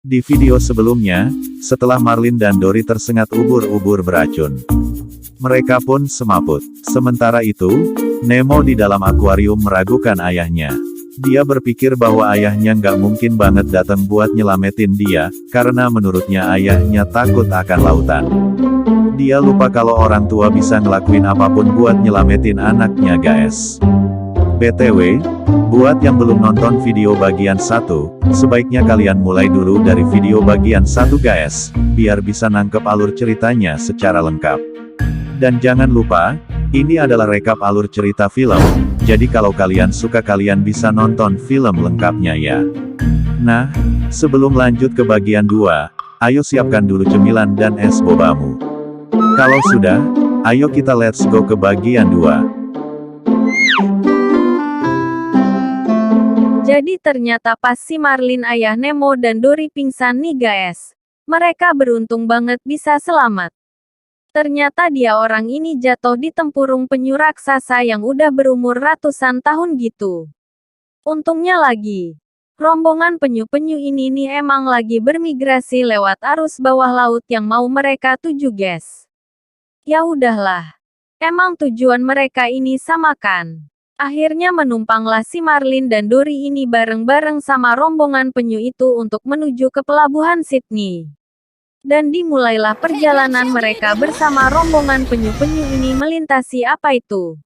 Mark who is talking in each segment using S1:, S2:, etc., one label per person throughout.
S1: Di video sebelumnya, setelah Marlin dan Dory tersengat ubur-ubur beracun, mereka pun semaput. Sementara itu, Nemo di dalam akuarium meragukan ayahnya. Dia berpikir bahwa ayahnya nggak mungkin banget datang buat nyelamatin dia, karena menurutnya ayahnya takut akan lautan. Dia lupa kalau orang tua bisa ngelakuin apapun buat nyelamatin anaknya guys. BTW, buat yang belum nonton video bagian 1, sebaiknya kalian mulai dulu dari video bagian 1 guys, biar bisa nangkep alur ceritanya secara lengkap. Dan jangan lupa, ini adalah rekap alur cerita film, jadi kalau kalian suka kalian bisa nonton film lengkapnya ya. Nah, sebelum lanjut ke bagian 2, ayo siapkan dulu cemilan dan es bobamu. Kalau sudah, ayo kita let's go ke bagian 2.
S2: Jadi ternyata pas si Marlin ayah Nemo dan Dory pingsan nih guys. Mereka beruntung banget bisa selamat. Ternyata dia orang ini jatuh di tempurung penyu raksasa yang udah berumur ratusan tahun gitu. Untungnya lagi, rombongan penyu-penyu ini nih emang lagi bermigrasi lewat arus bawah laut yang mau mereka tuju guys. Ya udahlah. Emang tujuan mereka ini sama kan? Akhirnya menumpanglah si Marlin dan Dory ini bareng-bareng sama rombongan penyu itu untuk menuju ke pelabuhan Sydney. Dan dimulailah perjalanan mereka bersama rombongan penyu-penyu ini melintasi apa itu?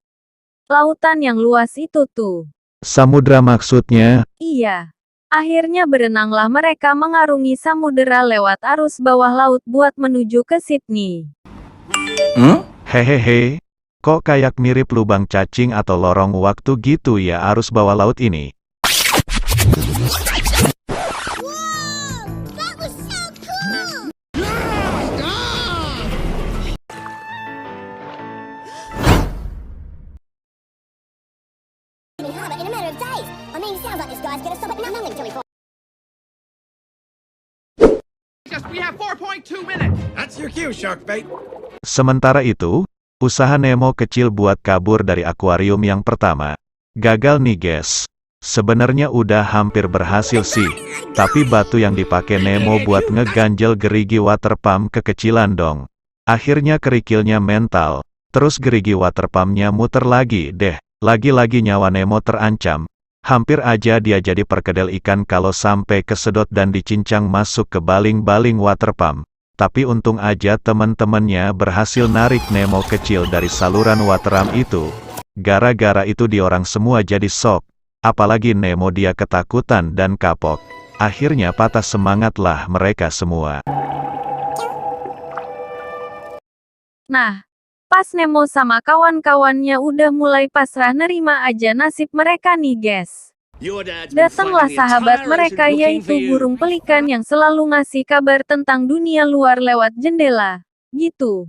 S2: Lautan yang luas itu tuh.
S1: Samudra maksudnya?
S2: Iya. Akhirnya berenanglah mereka mengarungi samudera lewat arus bawah laut buat menuju ke Sydney.
S1: Hehehe. Kok kayak mirip lubang cacing atau lorong waktu gitu ya arus bawah laut ini?
S3: We have 4.2 minutes. That's your cue, Sharkbait.
S1: Sementara itu, usaha Nemo kecil buat kabur dari akuarium yang pertama gagal nih guys. Sebenarnya udah hampir berhasil sih, tapi batu yang dipakai Nemo buat ngeganjel gerigi water pump kekecilan dong. Akhirnya kerikilnya mental, terus gerigi water pumpnya muter lagi deh. Lagi-lagi nyawa Nemo terancam. Hampir aja dia jadi perkedel ikan kalau sampai kesedot dan dicincang masuk ke baling-baling water pump. Tapi untung aja teman-temannya berhasil narik Nemo kecil dari saluran wateram itu. Gara-gara itu diorang semua jadi shock. Apalagi Nemo dia ketakutan dan kapok. Akhirnya patah semangatlah mereka semua.
S2: Nah, pas Nemo sama kawan-kawannya udah mulai pasrah nerima aja nasib mereka nih guys. Datanglah sahabat mereka yaitu burung pelikan yang selalu ngasih kabar tentang dunia luar lewat jendela, gitu.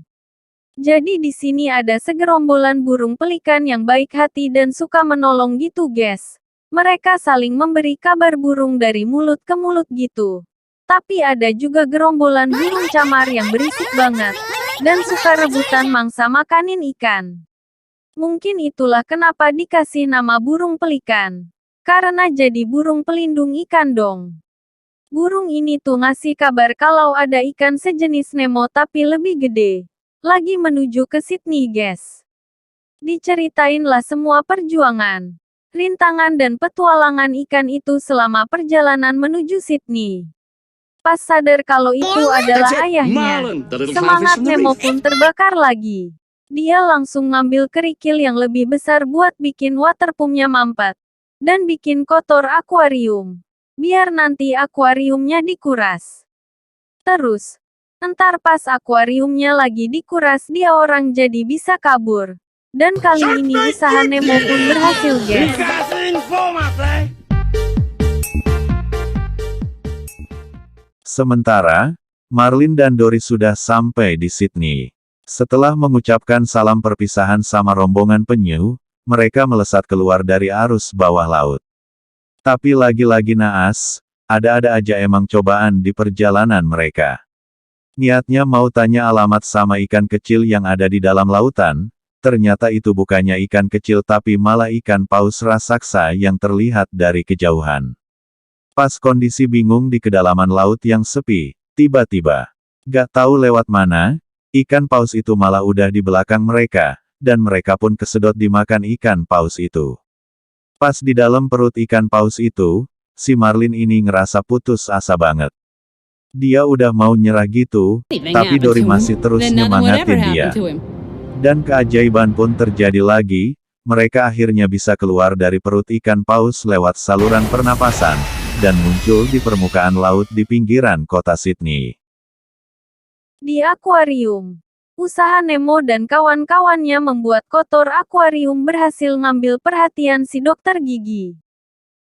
S2: Jadi di sini ada segerombolan burung pelikan yang baik hati dan suka menolong gitu guys. Mereka saling memberi kabar burung dari mulut ke mulut gitu. Tapi ada juga gerombolan burung camar yang berisik banget dan suka rebutan mangsa makanin ikan. Mungkin itulah kenapa dikasih nama burung pelikan. Karena jadi burung pelindung ikan dong. Burung ini tuh ngasih kabar kalau ada ikan sejenis Nemo tapi lebih gede. Lagi menuju ke Sydney guys. Diceritainlah semua perjuangan, rintangan dan petualangan ikan itu selama perjalanan menuju Sydney. Pas sadar kalau itu adalah ayahnya, semangat Nemo pun terbakar lagi. Dia langsung ngambil kerikil yang lebih besar buat bikin water pumpnya mampet. Dan bikin kotor akuarium. Biar nanti akuariumnya dikuras. Terus, entar pas akuariumnya lagi dikuras dia orang jadi bisa kabur. Dan kali ini usaha Nemo pun berhasil guys.
S1: Sementara, Marlin dan Dory sudah sampai di Sydney. Setelah mengucapkan salam perpisahan sama rombongan penyu, mereka melesat keluar dari arus bawah laut. Tapi lagi-lagi naas, ada-ada aja emang cobaan di perjalanan mereka. Niatnya mau tanya alamat sama ikan kecil yang ada di dalam lautan, ternyata itu bukannya ikan kecil tapi malah ikan paus raksasa yang terlihat dari kejauhan. Pas kondisi bingung di kedalaman laut yang sepi, tiba-tiba, gak tahu lewat mana, ikan paus itu malah udah di belakang mereka, dan mereka pun kesedot dimakan ikan paus itu. Pas di dalam perut ikan paus itu, si Marlin ini ngerasa putus asa banget. Dia udah mau nyerah gitu, tapi Dory masih terus nyemangatin dia. Dan keajaiban pun terjadi lagi, mereka akhirnya bisa keluar dari perut ikan paus lewat saluran pernapasan, dan muncul di permukaan laut di pinggiran kota Sydney.
S2: Di akuarium, usaha Nemo dan kawan-kawannya membuat kotor akuarium berhasil ngambil perhatian si dokter gigi.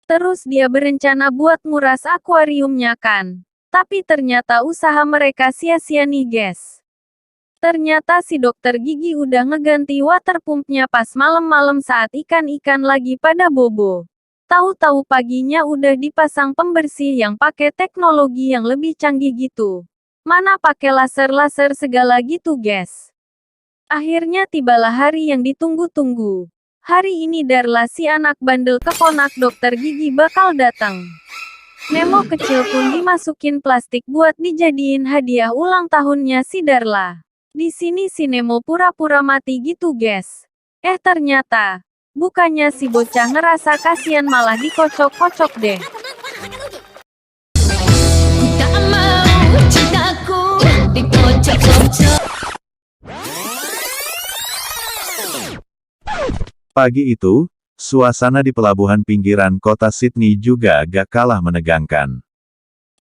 S2: Terus dia berencana buat nguras akuariumnya kan. Tapi ternyata usaha mereka sia-sia nih guys. Ternyata si dokter gigi udah ngeganti water pumpnya pas malam-malam saat ikan-ikan lagi pada bobo. Tahu-tahu paginya udah dipasang pembersih yang pakai teknologi yang lebih canggih gitu. Mana pakai laser-laser segala gitu guys. Akhirnya tibalah hari yang ditunggu-tunggu. Hari ini Darla si anak bandel keponak dokter gigi bakal datang. Nemo kecil pun dimasukin plastik buat dijadiin hadiah ulang tahunnya si Darla. Di sini si Nemo pura-pura mati gitu guys. Ternyata, bukannya si bocah ngerasa kasihan malah dikocok-kocok deh.
S4: Tak mau cintaku dikocok-kocok.
S1: Pagi itu, suasana di pelabuhan pinggiran kota Sydney juga gak kalah menegangkan.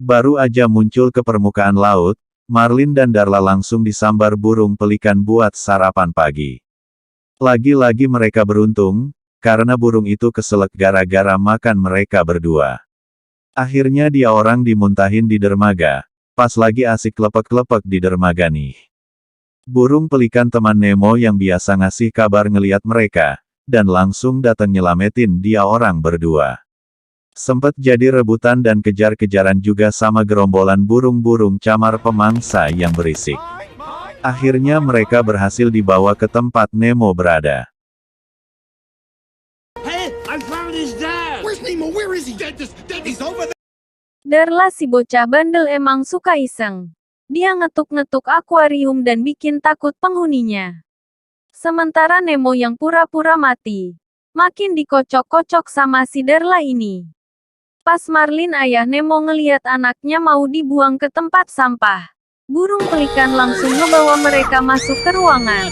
S1: Baru aja muncul ke permukaan laut, Marlin dan Darla langsung disambar burung pelikan buat sarapan pagi. Lagi-lagi mereka beruntung, karena burung itu keselak gara-gara makan mereka berdua. Akhirnya dia orang dimuntahin di dermaga, pas lagi asik lepek-lepek di dermaga nih. Burung pelikan teman Nemo yang biasa ngasih kabar ngeliat mereka, dan langsung datang nyelametin dia orang berdua. Sempet jadi rebutan dan kejar-kejaran juga sama gerombolan burung-burung camar pemangsa yang berisik. Akhirnya mereka berhasil dibawa ke tempat Nemo berada.
S3: Hey, I found his dad! Where's Nemo? Where is he? Dad, he's over there!
S2: Darla si bocah bandel emang suka iseng. Dia ngetuk-ngetuk akuarium dan bikin takut penghuninya. Sementara Nemo yang pura-pura mati, makin dikocok-kocok sama si Darla ini. Pas Marlin ayah Nemo ngeliat anaknya mau dibuang ke tempat sampah, burung pelikan langsung ngebawa mereka masuk ke ruangan.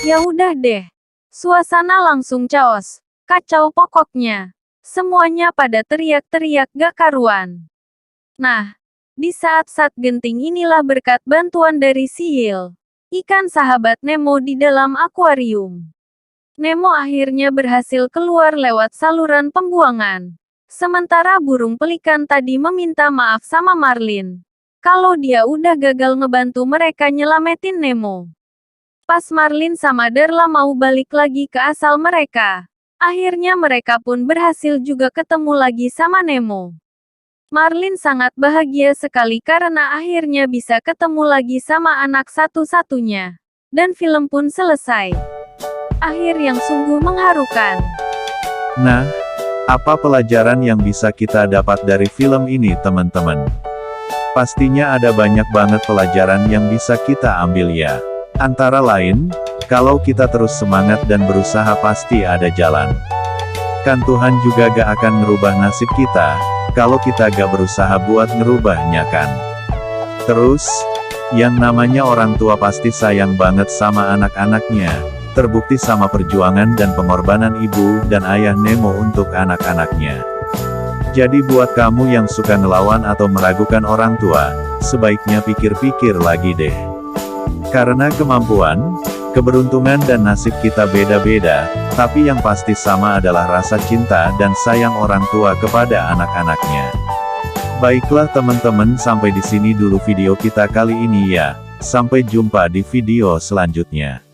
S2: Ya udah deh, suasana langsung chaos, kacau pokoknya. Semuanya pada teriak-teriak gak karuan. Nah, di saat-saat genting inilah berkat bantuan dari Seal, ikan sahabat Nemo di dalam akuarium. Nemo akhirnya berhasil keluar lewat saluran pembuangan. Sementara burung pelikan tadi meminta maaf sama Marlin. Kalau dia udah gagal ngebantu mereka nyelamatin Nemo. Pas Marlin sama Darla mau balik lagi ke asal mereka, akhirnya mereka pun berhasil juga ketemu lagi sama Nemo. Marlin sangat bahagia sekali karena akhirnya bisa ketemu lagi sama anak satu-satunya. Dan film pun selesai. Akhir yang sungguh mengharukan.
S1: Nah, apa pelajaran yang bisa kita dapat dari film ini teman-teman? Pastinya ada banyak banget pelajaran yang bisa kita ambil ya. Antara lain, kalau kita terus semangat dan berusaha pasti ada jalan. Kan Tuhan juga gak akan ngerubah nasib kita, kalau kita gak berusaha buat ngerubahnya kan. Terus, yang namanya orang tua pasti sayang banget sama anak-anaknya, terbukti sama perjuangan dan pengorbanan ibu dan ayah Nemo untuk anak-anaknya. Jadi buat kamu yang suka ngelawan atau meragukan orang tua, sebaiknya pikir-pikir lagi deh. Karena kemampuan, keberuntungan dan nasib kita beda-beda, tapi yang pasti sama adalah rasa cinta dan sayang orang tua kepada anak-anaknya. Baiklah teman-teman, sampai di sini dulu video kita kali ini ya. Sampai jumpa di video selanjutnya.